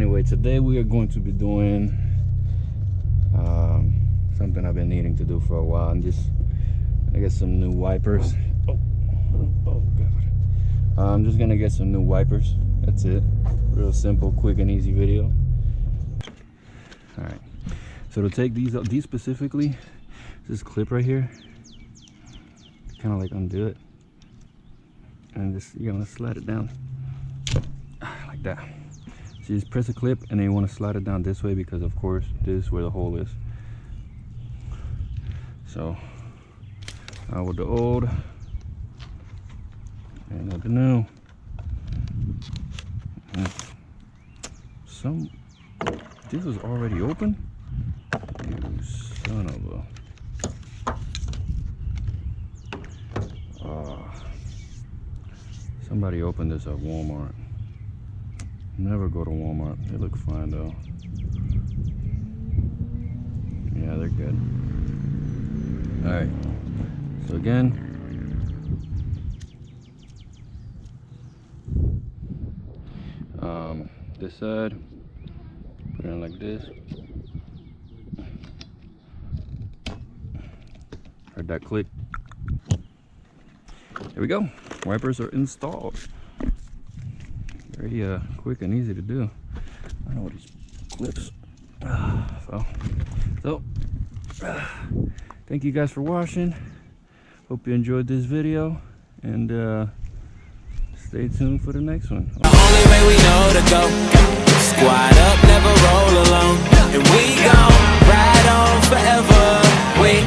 Anyway, today we are going to be doing something I've been needing to do for a while. I'm just gonna get some new wipers. Oh god. I'm just gonna get some new wipers. That's it. Real simple, quick and easy video. All right. So to take these up, these specifically, this clip right here, kind of like undo it, and just you're gonna slide it down like that. So you just press a clip, and then you want to slide it down this way because, of course, this is where the hole is. So with the old and with the new, this was already open. You son of a. Somebody opened this at Walmart. Never go to Walmart. They look fine though. Yeah, they're good. Alright. So again, this side, put it in like this. Heard that click? There we go. Wipers are installed. Very quick and easy to do. I don't know what these clips. Thank you guys for watching. Hope you enjoyed this video, and stay tuned for the next one. The only way we know to go. Squad up, never roll alone. And we gon' ride on forever. We